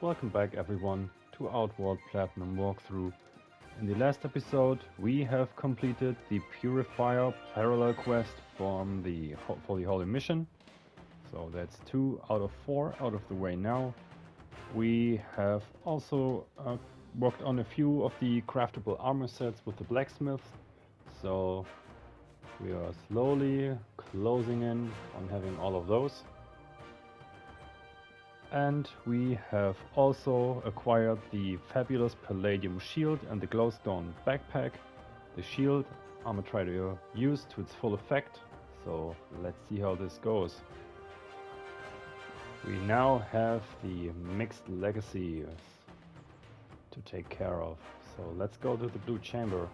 Welcome back everyone to Outworld Platinum walkthrough. In the last episode we have completed the Purifier parallel quest for the Holy Mission. So that's 2 out of 4 out of the way now. We have also worked on a few of the craftable armor sets with the blacksmiths. So we are slowly closing in on having all of those. And we have also acquired the fabulous Palladium shield and the glowstone backpack. The shield I'm gonna try to use to its full effect, so let's see how this goes. We now have the mixed legacies to take care of, so let's go to the blue chamber.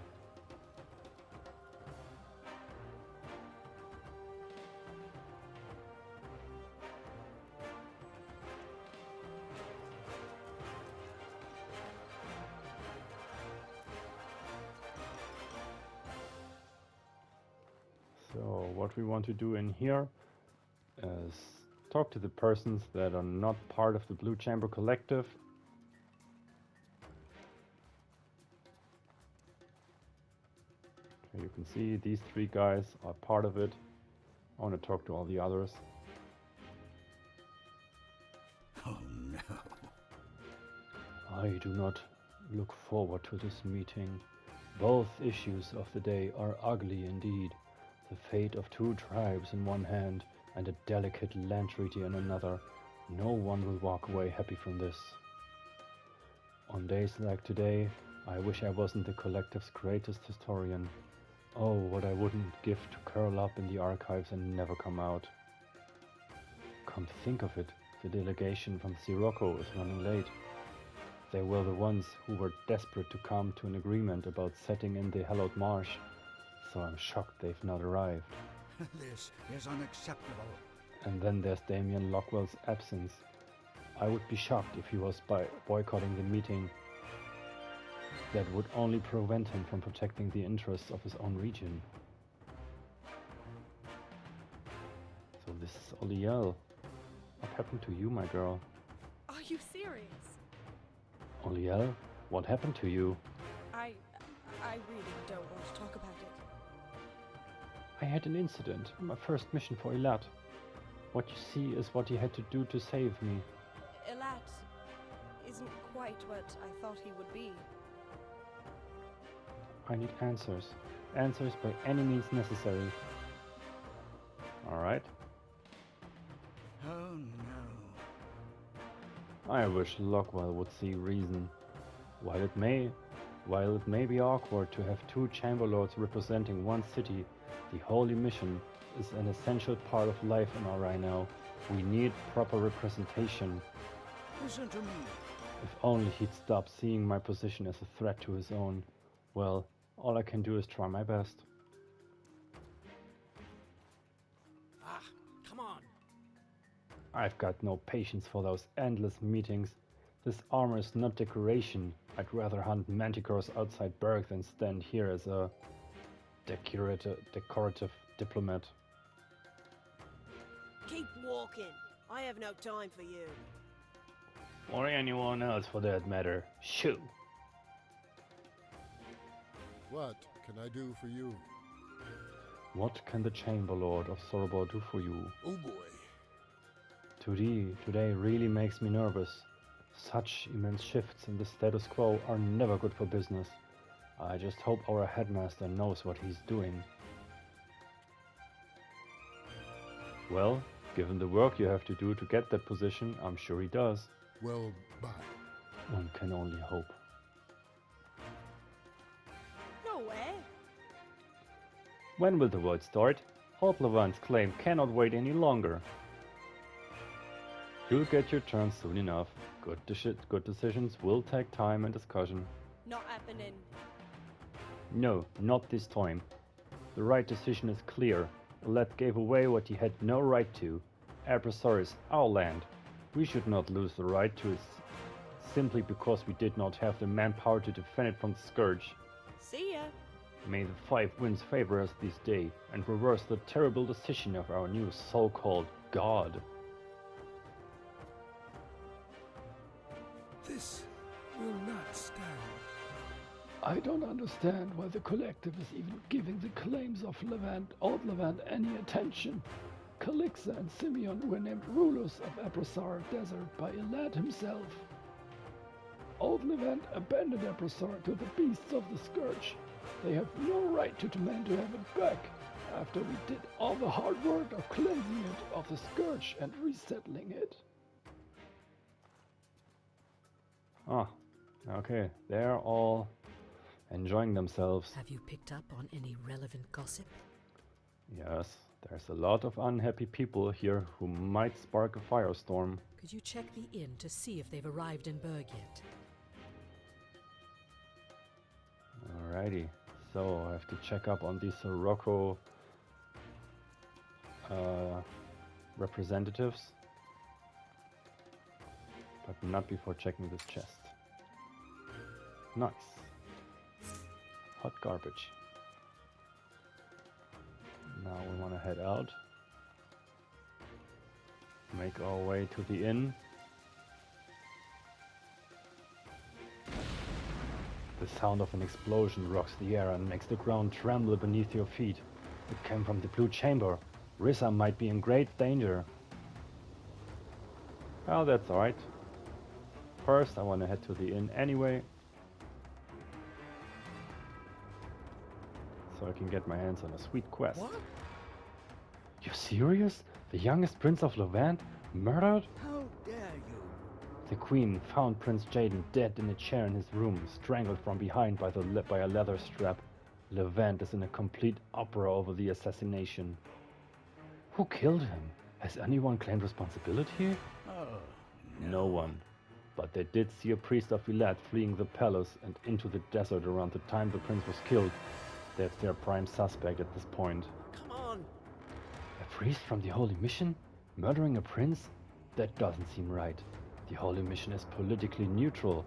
So what we want to do in here is talk to the persons that are not part of the Blue Chamber Collective. Okay, you can see these 3 guys are part of it. I want to talk to all the others. Oh no. I do not look forward to this meeting. Both issues of the day are ugly indeed. The fate of 2 tribes in one hand and a delicate land treaty in another. No one will walk away happy from this. On days like today, I wish I wasn't the collective's greatest historian. Oh, what I wouldn't give to curl up in the archives and never come out. Come to think of it, the delegation from Sirocco is running late. They were the ones who were desperate to come to an agreement about setting in the hallowed marsh, so I'm shocked they've not arrived. This is unacceptable. And then there's Damien Lockwell's absence. I would be shocked if he was boycotting the meeting. That would only prevent him from protecting the interests of his own region. So this is Oliel. What happened to you, my girl? Are you serious? Oliel, what happened to you? I really don't want to talk about it. I had an incident in my first mission for Elat. What you see is what he had to do to save me. Elat isn't quite what I thought he would be. I need answers. Answers by any means necessary. Alright. Oh no. I wish Lockwell would see reason. While it may be awkward to have 2 chamber lords representing one city, the Holy Mission is an essential part of life in our now. We need proper representation. Listen to me. If only he'd stop seeing my position as a threat to his own. Well, all I can do is try my best. Come on. I've got no patience for those endless meetings. This armor is not decoration. I'd rather hunt manticores outside Berg than stand here as a decorative diplomat. Keep walking. I have no time for you. Or anyone else for that matter. Shoo! What can I do for you? What can the Chamber Lord of Sorobor do for you? Oh boy. Today really makes me nervous. Such immense shifts in the status quo are never good for business. I just hope our headmaster knows what he's doing. Well, given the work you have to do to get that position, I'm sure he does. Well, bye. One can only hope. No way. When will the void start? Holplavan's claim cannot wait any longer. You'll get your turn soon enough. Good decisions will take time and discussion. Not happening. No, not this time. The right decision is clear. Let gave away what he had no right to. Abrasor is our land. We should not lose the right to it simply because we did not have the manpower to defend it from the scourge. See ya. May the 5 winds favor us this day and reverse the terrible decision of our new so-called god. This will not stand. I don't understand why the collective is even giving the claims of Old Levant any attention. Calixa and Simeon were named rulers of Abrasar Desert by Elad himself. Old Levant abandoned Abrasar to the beasts of the Scourge. They have no right to demand to have it back, after we did all the hard work of cleansing it of the Scourge and resettling it. Ah, okay, they're all enjoying themselves. Have you picked up on any relevant gossip? Yes, there's a lot of unhappy people here who might spark a firestorm. Could you check the inn to see if they've arrived in Berg yet? Alrighty, so I have to check up on these Sirocco representatives, but not before checking this chest. Nice. Hot garbage. Now we want to head out. Make our way to the inn. The sound of an explosion rocks the air and makes the ground tremble beneath your feet. It came from the blue chamber. Rissa might be in great danger. Well, that's alright. First, I want to head to the inn anyway, so I can get my hands on a sweet quest. What? You serious? The youngest prince of Levant murdered? How dare you? The queen found Prince Jaden dead in a chair in his room, strangled from behind by a leather strap. Levant is in a complete uproar over the assassination. Who killed him? Has anyone claimed responsibility? Oh, No one. But they did see a priest of Elad fleeing the palace and into the desert around the time the prince was killed. That's their prime suspect at this point. Come on. A priest from the Holy Mission? Murdering a prince? That doesn't seem right. The Holy Mission is politically neutral.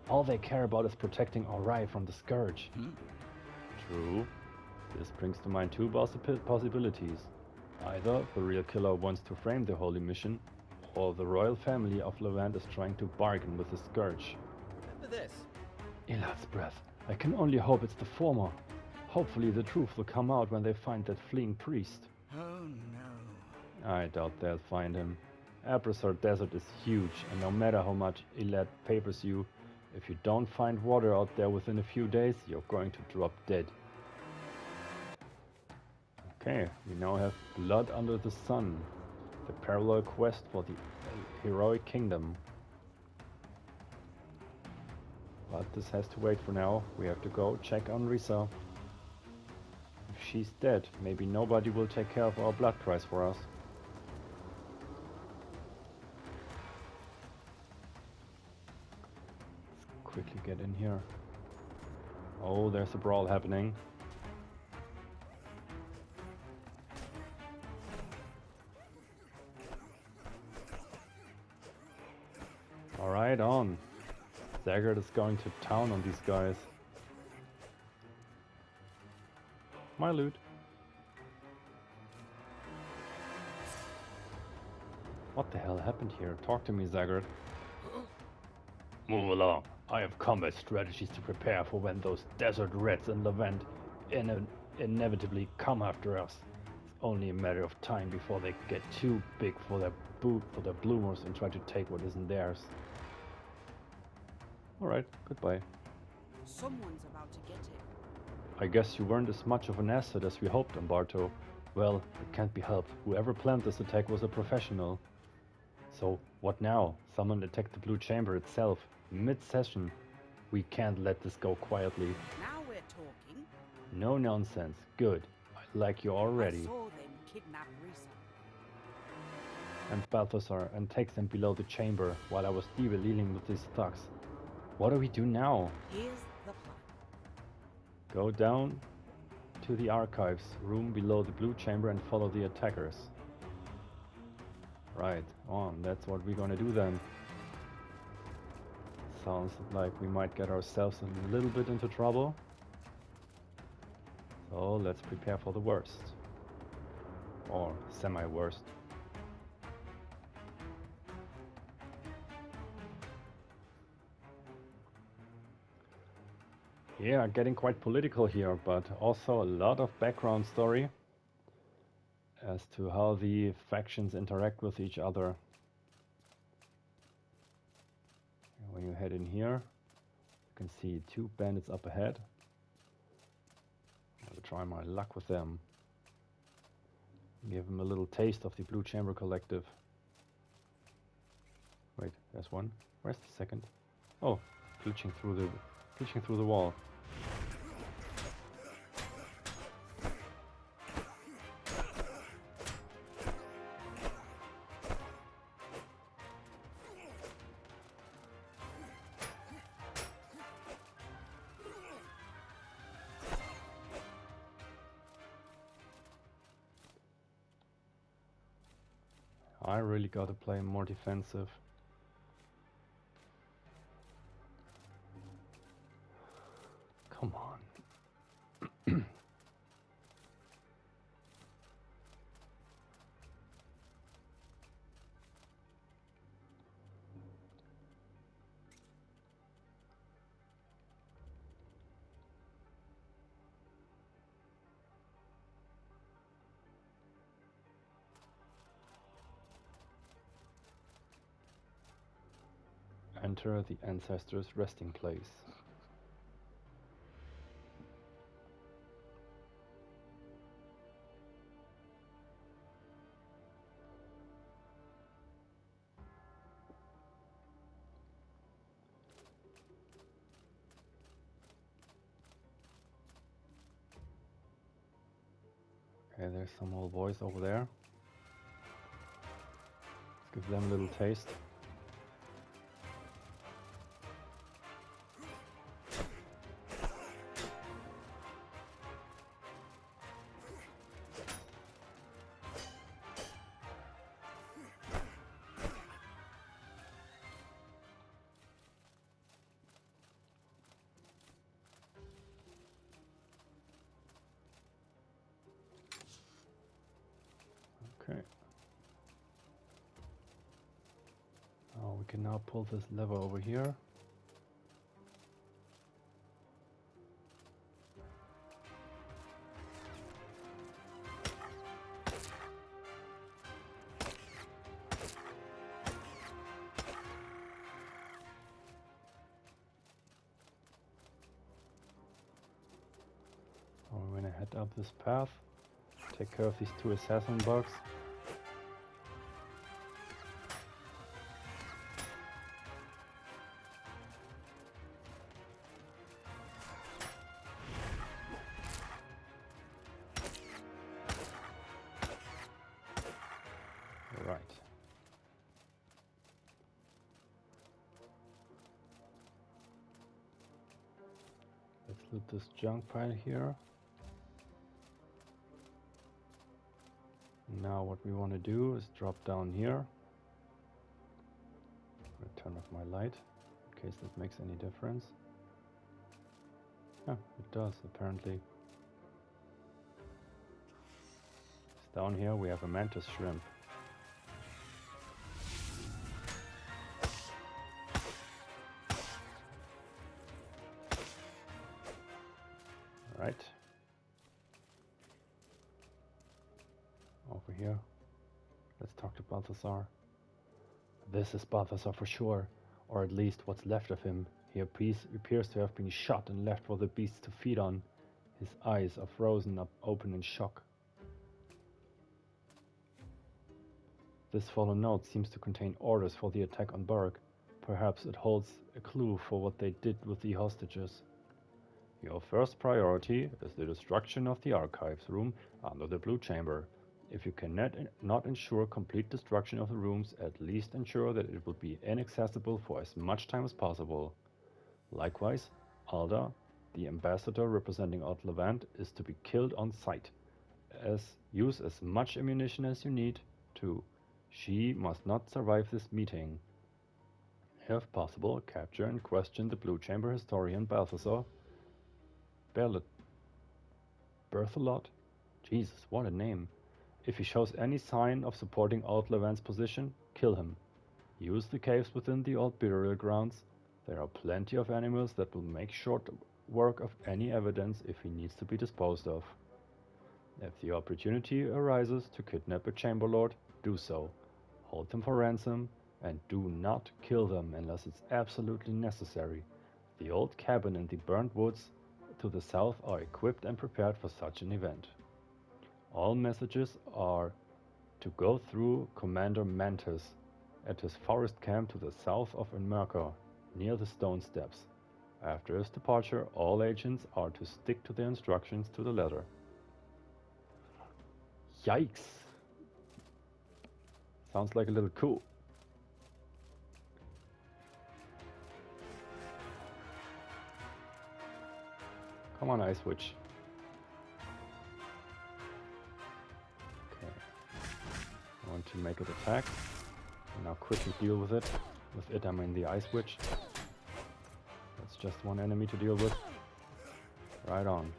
All they care about is protecting Ori from the Scourge. True. This brings to mind two possibilities. Either the real killer wants to frame the Holy Mission, or the royal family of Levant is trying to bargain with the Scourge. Remember this. Elad's breath. I can only hope it's the former. Hopefully the truth will come out when they find that fleeing priest. Oh no. I doubt they'll find him. Abrasar Desert is huge, and no matter how much Elad papers you, if you don't find water out there within a few days, you're going to drop dead. Okay, we now have Blood Under the Sun, the parallel quest for the heroic kingdom. But this has to wait for now. We have to go check on Rissa. If she's dead, maybe nobody will take care of our blood price for us. Let's quickly get in here. Oh, there's a brawl happening. Alright, on. Zaggart is going to town on these guys. My loot. What the hell happened here? Talk to me, Zaggart. Move along. I have combat strategies to prepare for when those desert rats in Levant inevitably come after us. It's only a matter of time before they get too big for their bloomers and try to take what isn't theirs. Alright, goodbye. Someone's about to get him. I guess you weren't as much of an asset as we hoped, Umberto. Well, it can't be helped. Whoever planned this attack was a professional. So, what now? Someone attacked the Blue Chamber itself, mid-session. We can't let this go quietly. Now we're talking. No nonsense. Good. I like you already. I saw them kidnap Rissa. And Balthazar, and take them below the chamber while I was dealing with these thugs. What do we do now? Here's the plan. Go down to the archives room below the Blue Chamber and follow the attackers. Right, on. That's what we're gonna do then. Sounds like we might get ourselves a little bit into trouble. So let's prepare for the worst. Or semi-worst. Yeah, getting quite political here, but also a lot of background story as to how the factions interact with each other. When you head in here, you can see two bandits up ahead. I'll try my luck with them. Give them a little taste of the Blue Chamber Collective. Wait, there's one. Where's the second? Oh, glitching through the wall. I really gotta play more defensive. Come on. Enter the Ancestor's resting place. Okay, there's some old boys over there. Let's give them a little taste. Okay. Oh, we can now pull this lever over here. Oh, we're gonna head up this path, take care of these two assassin bugs. Right. Let's loot this junk pile here. Now what we want to do is drop down here. I'm going to turn off my light in case that makes any difference. Yeah, it does apparently. It's down here we have a mantis shrimp. Right. Over here. Let's talk to Balthazar. This is Balthazar for sure, or at least what's left of him. He appears to have been shot and left for the beasts to feed on. His eyes are frozen up open in shock. This fallen note seems to contain orders for the attack on Berg. Perhaps it holds a clue for what they did with the hostages. Your first priority is the destruction of the archives room under the Blue Chamber. If you cannot ensure complete destruction of the rooms, at least ensure that it will be inaccessible for as much time as possible. Likewise, Alda, the ambassador representing Old Levant, is to be killed on sight. Use as much ammunition as you need to. She must not survive this meeting. If possible, capture and question the Blue Chamber historian Balthazar. Berthelot? Jesus, what a name. If he shows any sign of supporting Old Levant's position, kill him. Use the caves within the old burial grounds. There are plenty of animals that will make short work of any evidence if he needs to be disposed of. If the opportunity arises to kidnap a Chamber Lord, do so. Hold them for ransom, and do not kill them unless it's absolutely necessary. The old cabin in the burnt woods to the south are equipped and prepared for such an event. All messages are to go through Commander Mantis at his forest camp to the south of Enmerker, near the stone steps. After his departure, all agents are to stick to their instructions to the letter. Yikes! Sounds like a little coup. Come on, Ice Witch. Okay. I want to make it attack. And now quickly deal with it. With it, I mean the Ice Witch. That's just one enemy to deal with. Right on.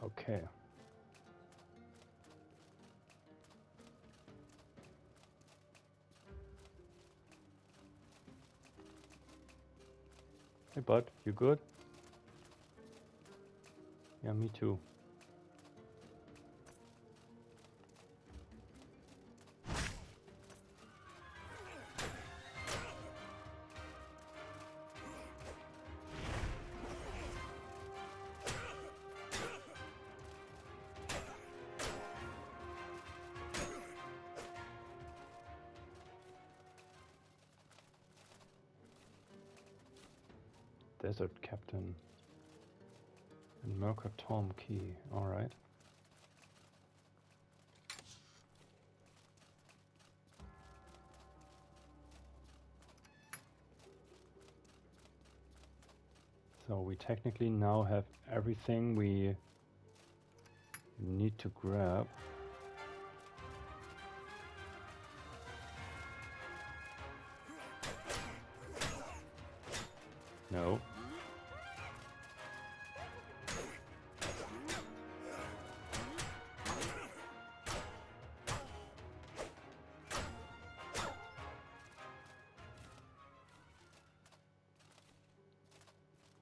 Okay. Hey bud, you good? Yeah, me too. Desert Captain and Merker Tom Key. Alright. So we technically now have everything we need to grab. No.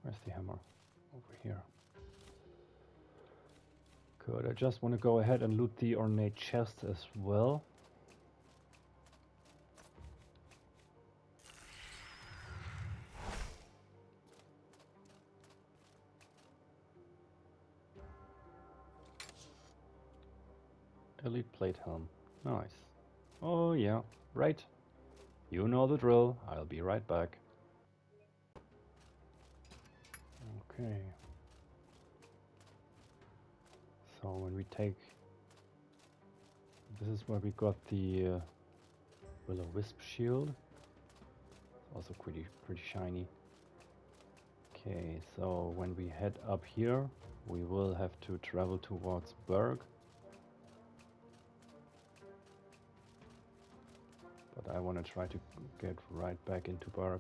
Where's the hammer? Over here. Good, I just want to go ahead and loot the ornate chest as well. Elite plate helm. Nice. Oh yeah, right. You know the drill. I'll be right back. Okay. So when we take... This is where we got the Will-O-Wisp shield. It's also pretty shiny. Okay, so when we head up here, we will have to travel towards Berg. But I want to try to get right back into Burrow.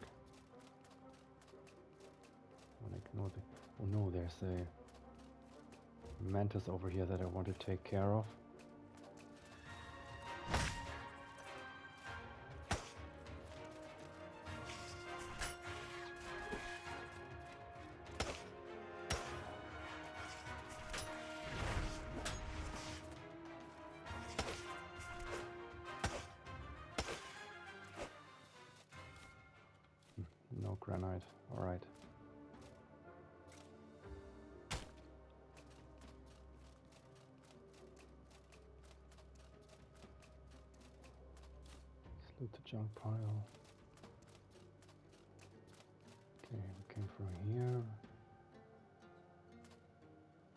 I want to ignore the... Oh no, there's a mantis over here that I want to take care of. No granite, alright. Let's loot the junk pile. Okay, we came from here.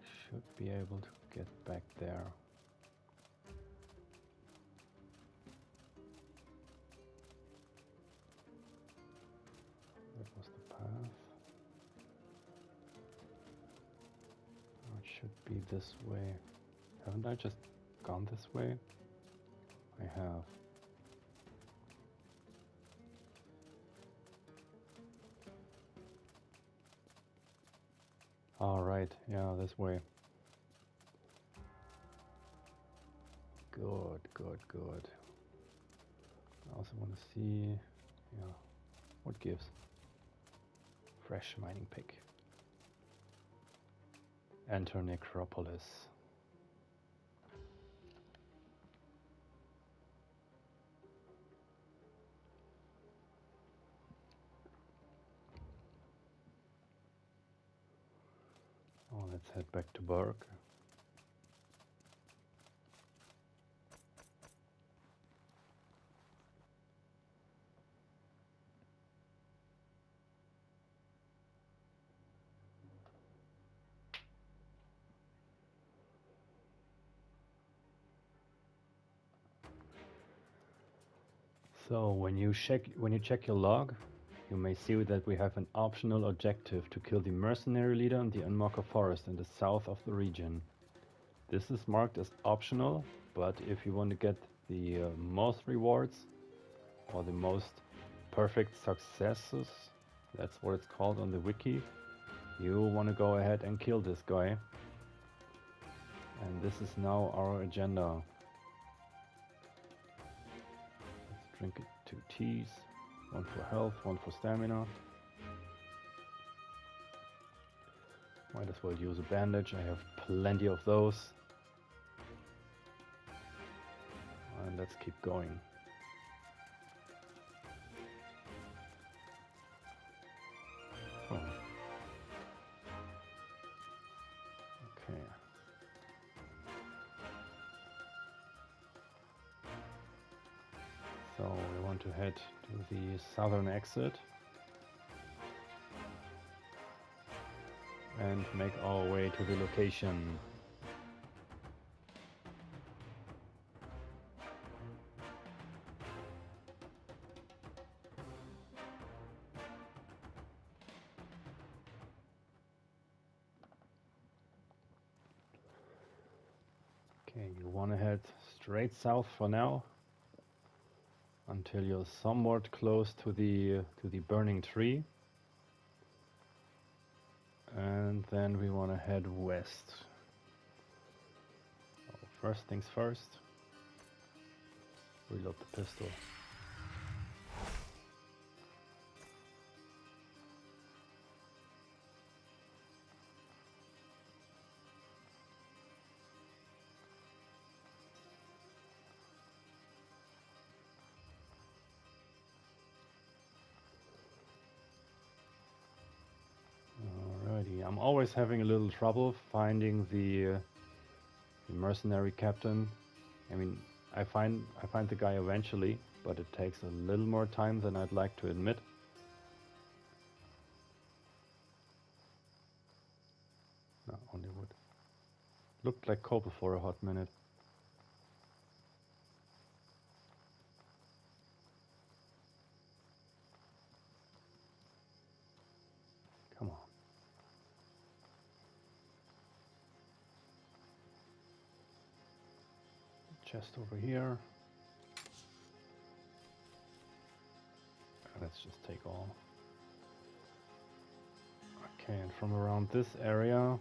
Should be able to get back there. That was the path. Oh, it should be this way. Haven't I just gone this way? I have. Alright, yeah, this way. Good, good, good. I also want to see, yeah, what gives? Fresh mining pick. Enter Necropolis. Oh, let's head back to Berg. So when you check your log, you may see that we have an optional objective to kill the Mercenary Leader in the Unmarker Forest in the south of the region. This is marked as optional, but if you want to get the most rewards or the most perfect successes, that's what it's called on the wiki, you want to go ahead and kill this guy. And this is now our agenda. Let's drink it 2 teas, 1 for health, 1 for stamina. Might as well use a bandage, I have plenty of those. And let's keep going. Oh. Okay. So we want to head to the southern exit and make our way to the location. Okay, you want to head straight south for now until you're somewhat close to the burning tree, and then we want to head west. So first things first, reload the pistol. Alrighty, I'm always having a little trouble finding the mercenary captain. I mean, I find the guy eventually, but it takes a little more time than I'd like to admit. No, only wood. Looked like Copal for a hot minute. Come on. Chest over here. Let's just take all. Okay, and from around this area,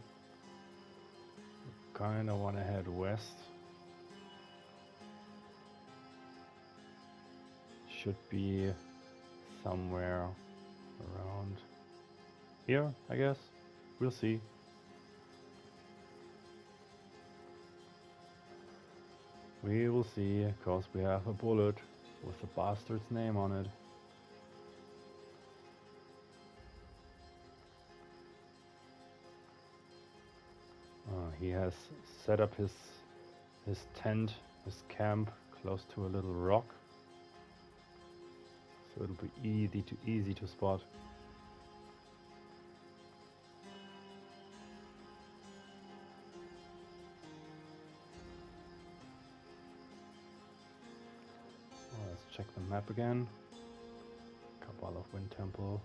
kind of want to head west. Should be somewhere around here, I guess. We'll see. We will see, because we have a bullet with the bastard's name on it. He has set up his tent, his camp, close to a little rock, so it'll be easy to spot. Let's check the map again. Copal of Wind Temple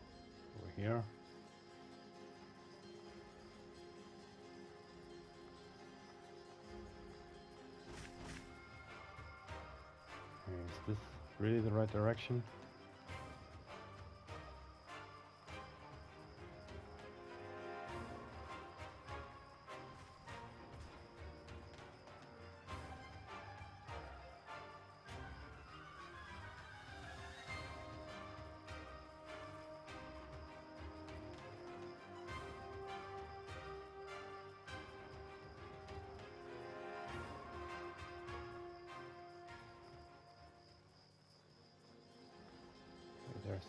over here. Is this really the right direction?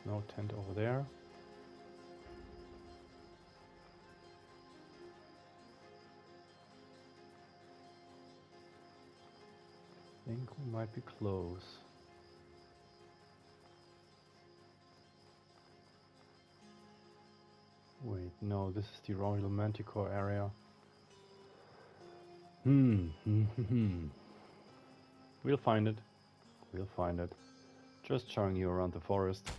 There's no tent over there. I think we might be close. Wait, no, this is the Royal Manticore area. We'll find it. We'll find it. Just showing you around the forest.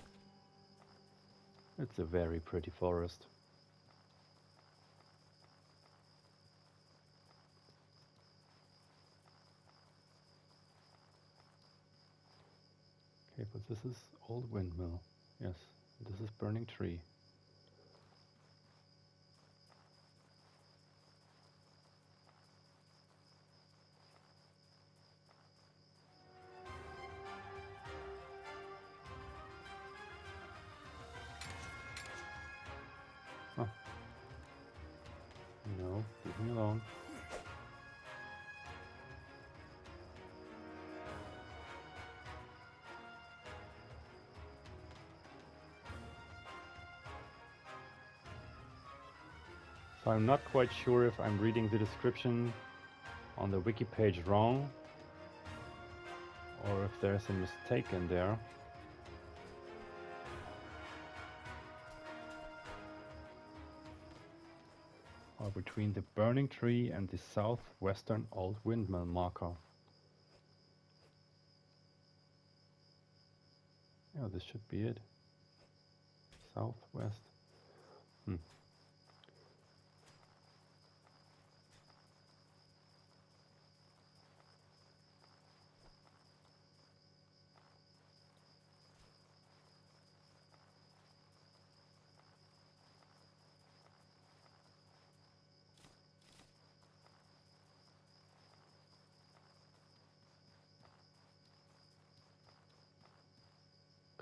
It's a very pretty forest. Okay, but this is Old Windmill. Yes, this is Burning Tree. Huh. No, leave me alone. So I'm not quite sure if I'm reading the description on the wiki page wrong, or if there's a mistake in there. Or between the Burning Tree and the southwestern Old Windmill marker. Yeah, this should be it. Southwest.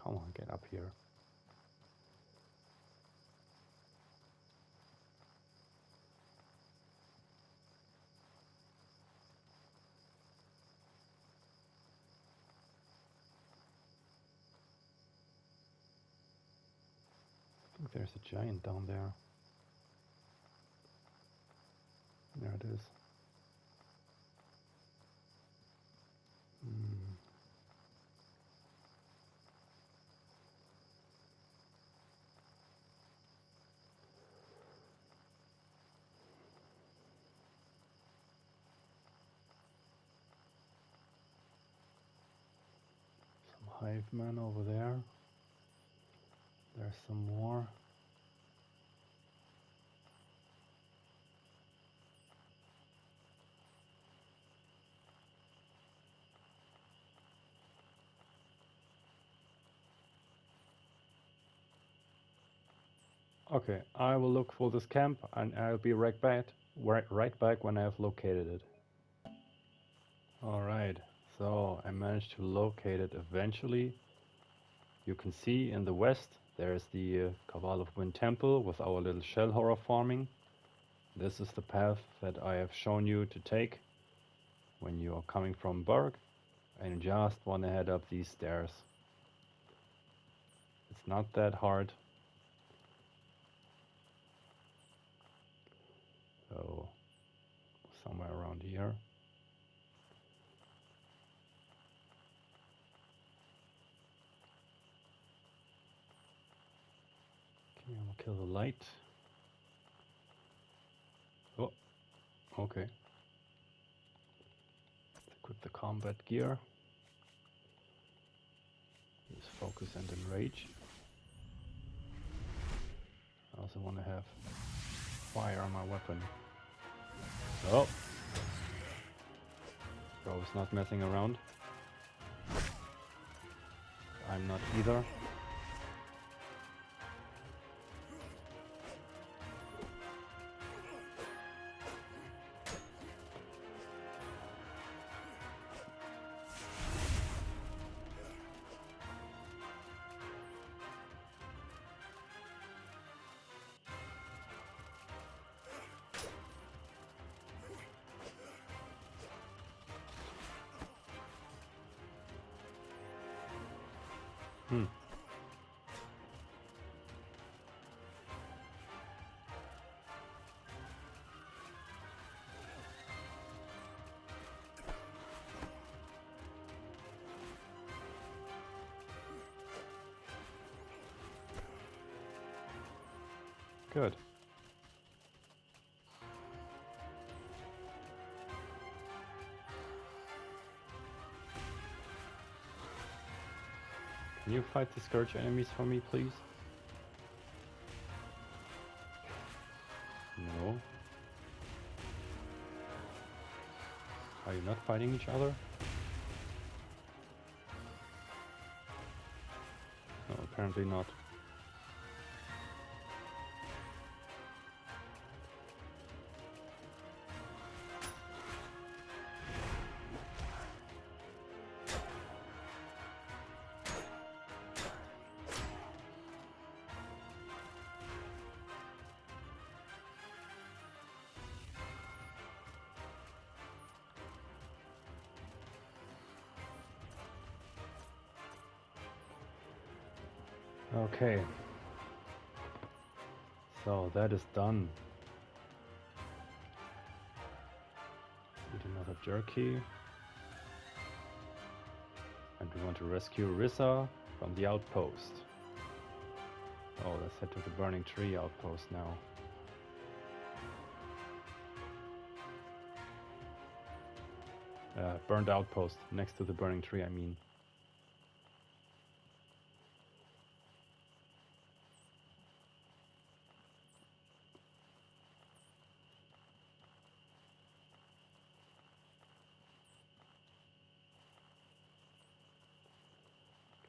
Come on, get up here. I think there's a giant down there. There it is. Some hive men over there. There's some more. Okay, I will look for this camp and I'll be right back when I have located it. Alright, so I managed to locate it eventually. You can see in the west there's the Cavall of Wind Temple with our little shell horror farming. This is the path that I have shown you to take when you are coming from Berg and you just want to head up these stairs. It's not that hard. So, somewhere around here. Okay, I'm gonna kill the light. Oh, okay. Equip the combat gear. Use focus and enrage. I also want to have fire on my weapon. Oh! Bro is not messing around. I'm not either. Good. Can you fight the Scourge enemies for me, please? No. Are you not fighting each other? No, apparently not. Okay. So that is done. We do not have Jerky. And we want to rescue Rissa from the outpost. Oh, let's head to the Burning Tree outpost now. Burned Outpost, next to the Burning Tree, I mean.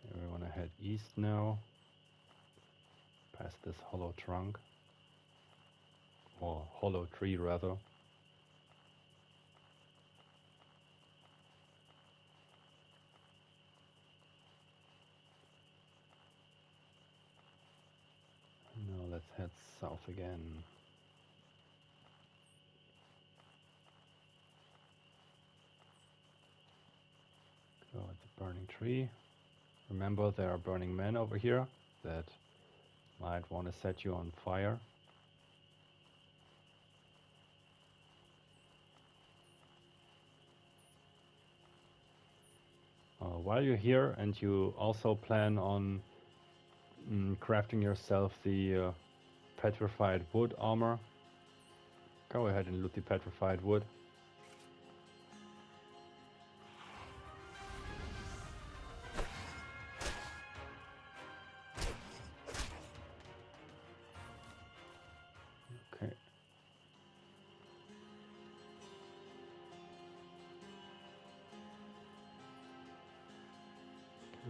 Okay, we want to head east now. Past this hollow trunk. Or hollow tree, rather. Now let's head south again. Go at the Burning Tree. Remember, there are burning men over here that might want to set you on fire. While you're here and you also plan on crafting yourself the petrified wood armor, go ahead and loot the petrified wood. Okay.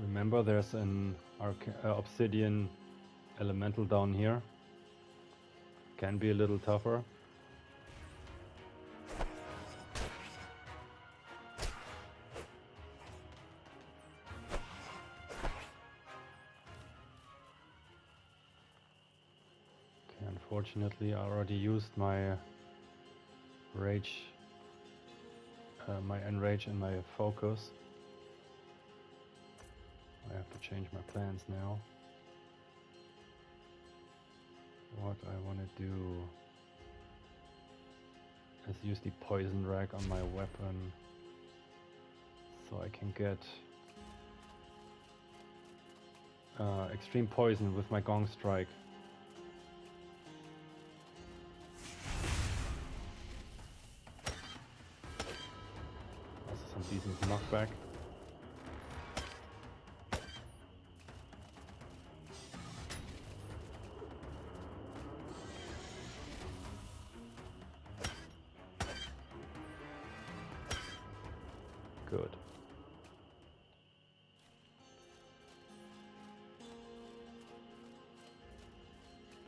Remember, there's an obsidian elemental down here. Can be a little tougher. Okay, unfortunately, I already used my rage, my enrage and my focus. I have to change my plans now. What I want to do is use the poison rag on my weapon so I can get extreme poison with my gong strike. Also some decent knockback. Good.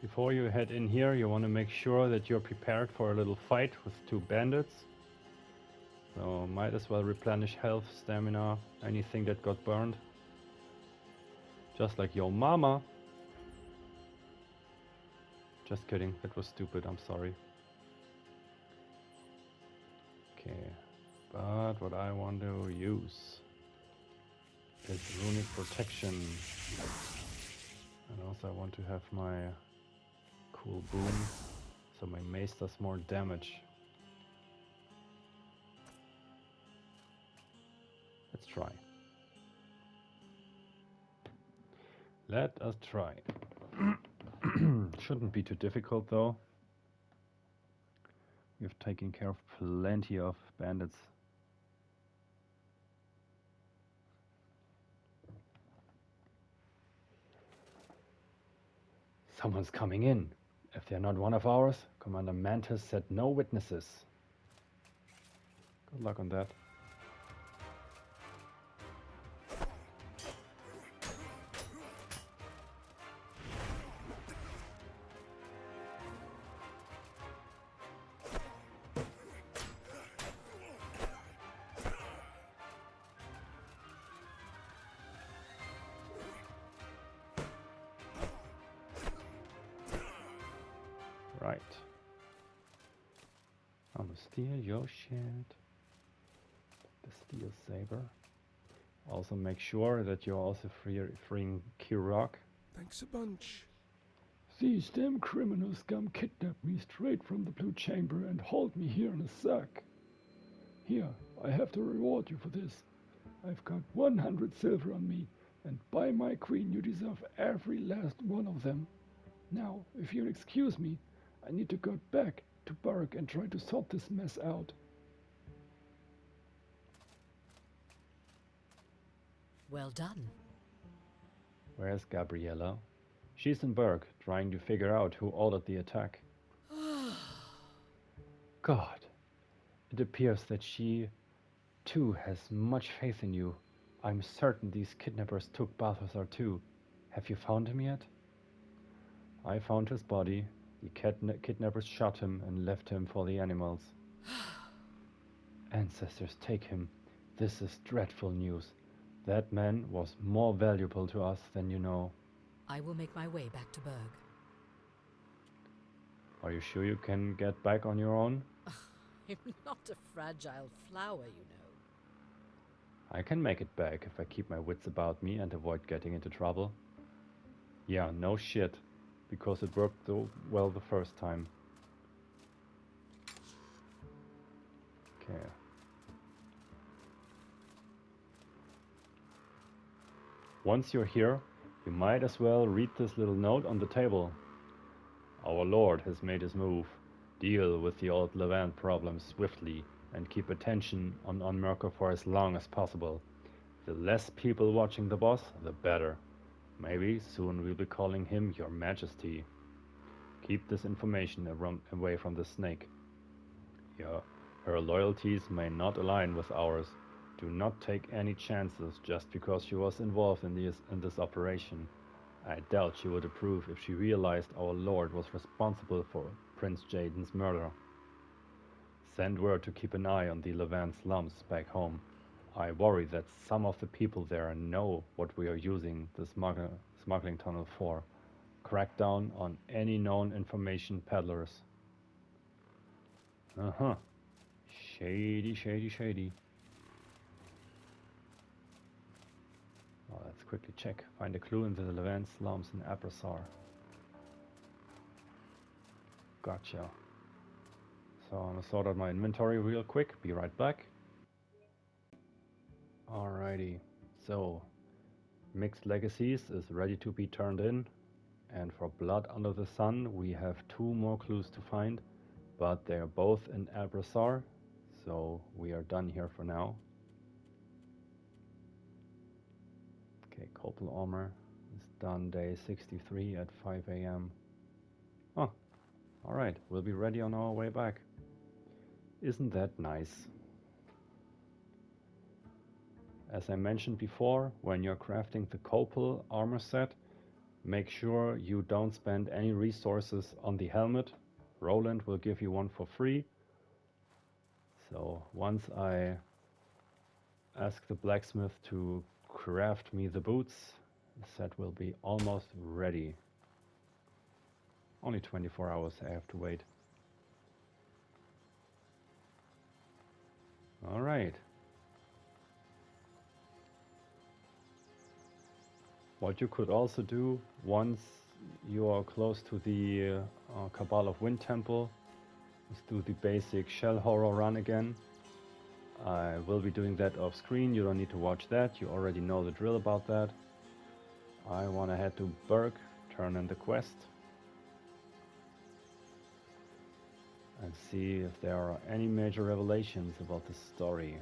Before you head in here, you want to make sure that you're prepared for a little fight with two bandits. So might as well replenish health, stamina, anything that got burned. Just like your mama. Just kidding, that was stupid, I'm sorry. Okay. But what I want to use is runic protection. And also I want to have my cool boom, so my mace does more damage. Let's try. Let us try. Shouldn't be too difficult though. We've taken care of plenty of bandits. Someone's coming in. If they're not one of ours, Commander Mantis said no witnesses. Good luck on that. Right. I'm gonna steal your shit. The steel saber. Also make sure that you're also freeing Kirok. Thanks a bunch. These damn criminal scum kidnapped me straight from the Blue Chamber and hauled me here in a sack. Here, I have to reward you for this. I've got 100 silver on me, and by my queen, you deserve every last one of them. Now, if you'll excuse me, I need to go back to Berg and try to sort this mess out. Well done. Where's Gabriella? She's in Berg, trying to figure out who ordered the attack. God, it appears that she, too, has much faith in you. I'm certain these kidnappers took Balthazar too. Have you found him yet? I found his body. The kidnappers shot him and left him for the animals. Ancestors, take him. This is dreadful news. That man was more valuable to us than you know. I will make my way back to Berg. Are you sure you can get back on your own? I'm not a fragile flower, you know. I can make it back if I keep my wits about me and avoid getting into trouble. Yeah, no shit. Because it worked so well the first time. Okay. Once you're here, you might as well read this little note on the table. Our Lord has made his move. Deal with the old Levant problems swiftly and keep attention on Merkur for as long as possible. The less people watching the boss, the better. Maybe soon we'll be calling him Your Majesty. Keep this information away from the snake. Her loyalties may not align with ours. Do not take any chances just because she was involved in this operation. I doubt she would approve if she realized our Lord was responsible for Prince Jaden's murder. Send word to keep an eye on the Levant slums back home. I worry that some of the people there know what we are using the smuggling tunnel for. Crack down on any known information peddlers. Uh-huh. Shady, shady, shady. Well, let's quickly check. Find a clue in the Levant slums in Abrasar. Gotcha. So I'm gonna sort out my inventory real quick. Be right back. Alrighty. So, Mixed Legacies is ready to be turned in. And for Blood Under the Sun, we have 2 more clues to find. But they are both in Abrasar. So we are done here for now. Okay, Copal Armor is done day 63 at 5 AM. Oh, alright, we'll be ready on our way back. Isn't that nice? As I mentioned before, when you're crafting the Copal Armor set, make sure you don't spend any resources on the helmet. Roland will give you one for free. So once I ask the blacksmith to craft me the boots, the set will be almost ready. Only 24 hours I have to wait. Alright. What you could also do once you are close to the Cabal of Wind Temple is do the basic Shell Horror run again. I will be doing that off screen, you don't need to watch that, you already know the drill about that. I want to head to Berg, turn in the quest, and see if there are any major revelations about the story.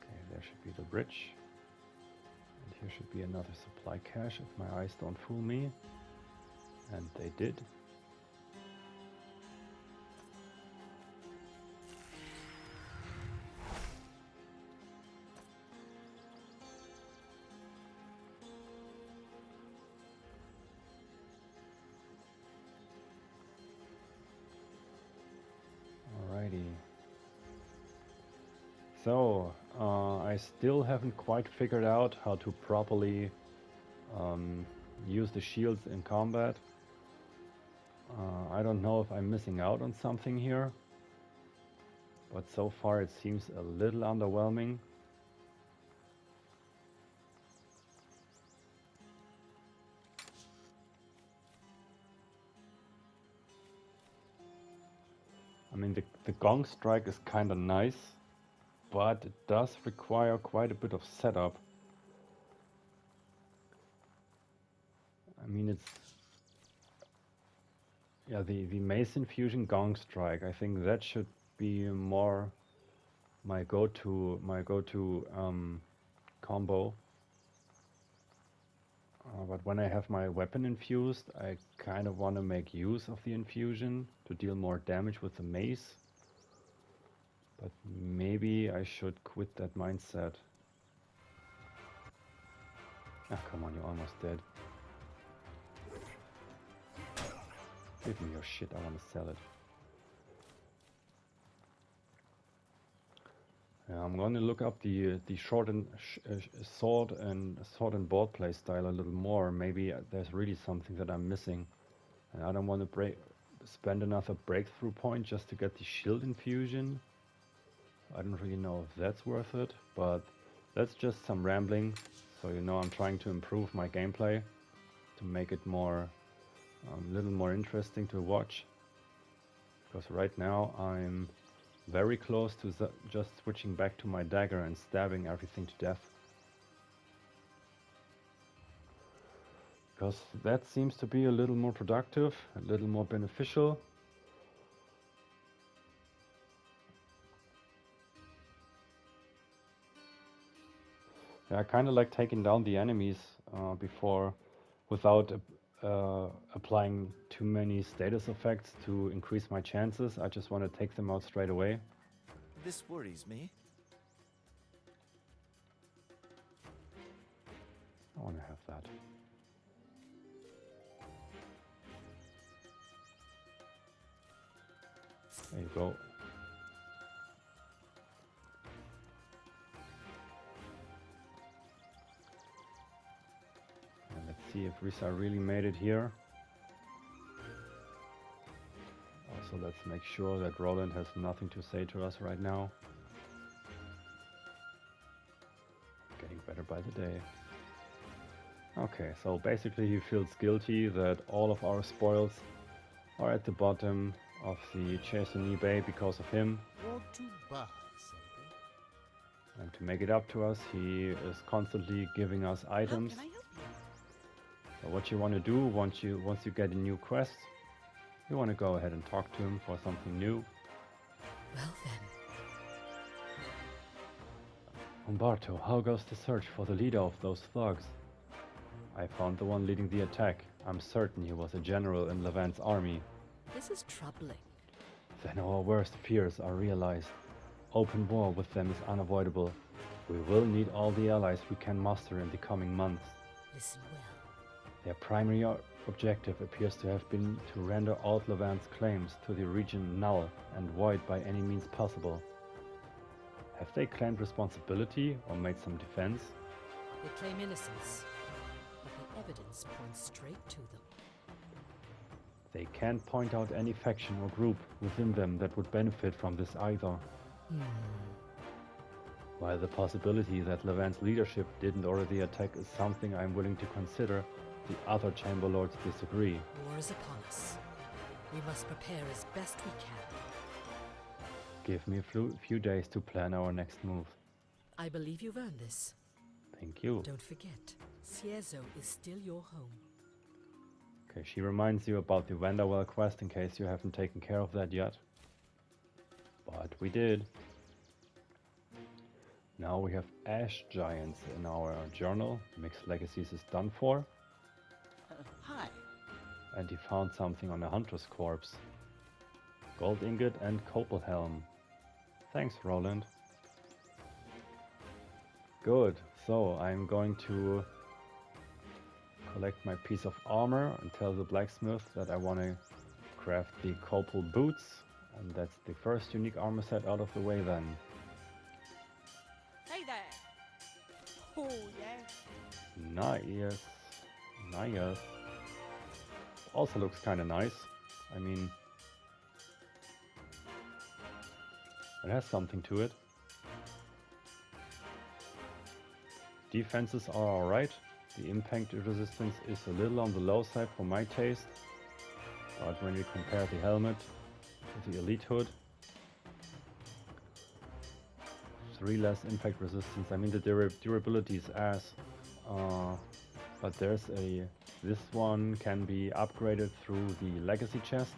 Okay, there should be the bridge. And here should be another supply cache if my eyes don't fool me. And they did. Alrighty. So, I still haven't quite figured out how to properly use the shields in combat. I don't know if I'm missing out on something here, but so far it seems a little underwhelming. I mean, the gong strike is kind of nice, but it does require quite a bit of setup. I mean, it's... yeah, the Mace Infusion Gong Strike, I think that should be more my go-to combo. But when I have my weapon infused, I kind of want to make use of the infusion to deal more damage with the mace. But maybe I should quit that mindset. Ah, come on, you're almost dead. Give me your shit, I want to sell it. Yeah, I'm gonna look up the sword and board play style a little more. Maybe there's really something that I'm missing, and I don't want to spend another breakthrough point just to get the shield infusion. I don't really know if that's worth it, but that's just some rambling. So you know, I'm trying to improve my gameplay to make it more, a little more interesting to watch. Because right now I'm very close to just switching back to my dagger and stabbing everything to death. Because that seems to be a little more productive, a little more beneficial. Yeah, I kind of like taking down the enemies without applying too many status effects to increase my chances. I just want to take them out straight away. This worries me. I want to have that. There you go. And let's see if Risa really made it here. Also, let's make sure that Roland has nothing to say to us right now. Getting better by the day. Okay, so basically he feels guilty that all of our spoils are at the bottom of the Mercenary Bay because of him. Want to buy something? And to make it up to us, he is constantly giving us items. How can I help you? So what you want to do once you get a new quest, you want to go ahead and talk to him for something new. Well then, Umberto, how goes the search for the leader of those thugs? I found the one leading the attack. I'm certain he was a general in Levant's army. this is troubling. Then our worst fears are realized. Open war with them is unavoidable. We will need all the allies we can muster in the coming months. Listen well. Their primary objective appears to have been to render all Levant's claims to the region null and void by any means possible. Have they claimed responsibility or made some defense? They claim innocence, but the evidence points straight to them. They can't point out any faction or group within them that would benefit from this either. While the possibility that Levant's leadership didn't order the attack is something I'm willing to consider, the other Chamber Lords disagree. War is upon us. We must prepare as best we can. Give me a few days to plan our next move. I believe you've earned this. Thank you. Don't forget, Ciezo is still your home. Okay, she reminds you about the Vanderwell quest in case you haven't taken care of that yet. But we did. Now we have Ash Giants in our journal. Mixed Legacies is done for. Hi. And he found something on a hunter's corpse. Gold ingot and Copal helm. Thanks, Roland. Good, so I'm going to collect my piece of armor and tell the blacksmith that I want to craft the Copal boots. And that's the first unique armor set out of the way then. Hey there! Oh, yeah. Nice. Nice. Also looks kind of nice. I mean, it has something to it. Defenses are alright. The impact resistance is a little on the low side for my taste. But when you compare the helmet with the elite hood, 3 less impact resistance. I mean, the durability is ass. But this one can be upgraded through the Legacy chest.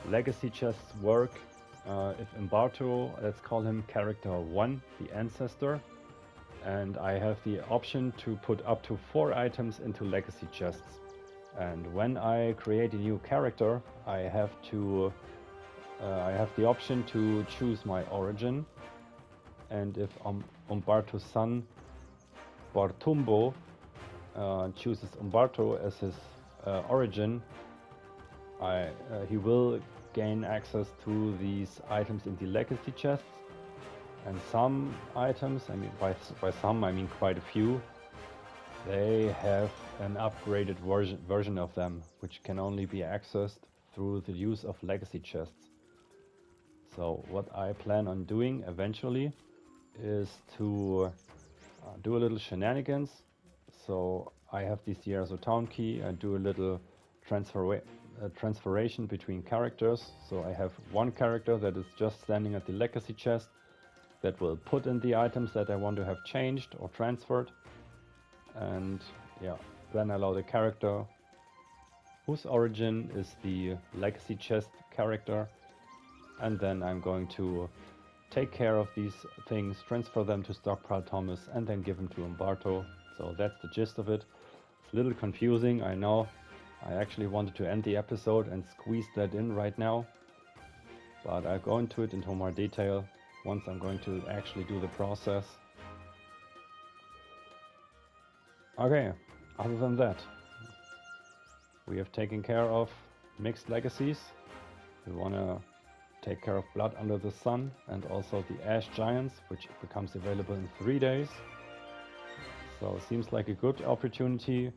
Legacy chests work if Umberto, let's call him character 1, the Ancestor, and I have the option to put up to 4 items into Legacy chests. And when I create a new character, I have the option to choose my origin. And if Umberto's son Bartumbo chooses Umberto as his origin, he will gain access to these items in the Legacy chests. And some items, I mean by some I mean quite a few, they have an upgraded version of them, which can only be accessed through the use of Legacy chests. So what I plan on doing eventually is to do a little shenanigans. So I have the Sierra Town key and do a little transferation between characters. So I have one character that is just standing at the Legacy chest that will put in the items that I want to have changed or transferred. And yeah, then allow the character whose origin is the Legacy chest character. And then I'm going to take care of these things, transfer them to Stockpile Thomas, and then give them to Umberto. So that's the gist of it. It's a little confusing, I know. I actually wanted to end the episode and squeeze that in right now. But I'll go into it into more detail once I'm going to actually do the process. Okay, other than that, we have taken care of Mixed Legacies. We want to take care of Blood Under the Sun and also the Ash Giants, which becomes available in 3 days. So it seems like a good opportunity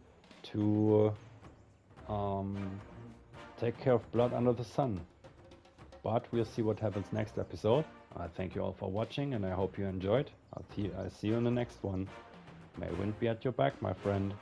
to take care of Blood Under the Sun. But we'll see what happens next episode. I thank you all for watching and I hope you enjoyed. I'll see you in the next one. May wind be at your back, my friend.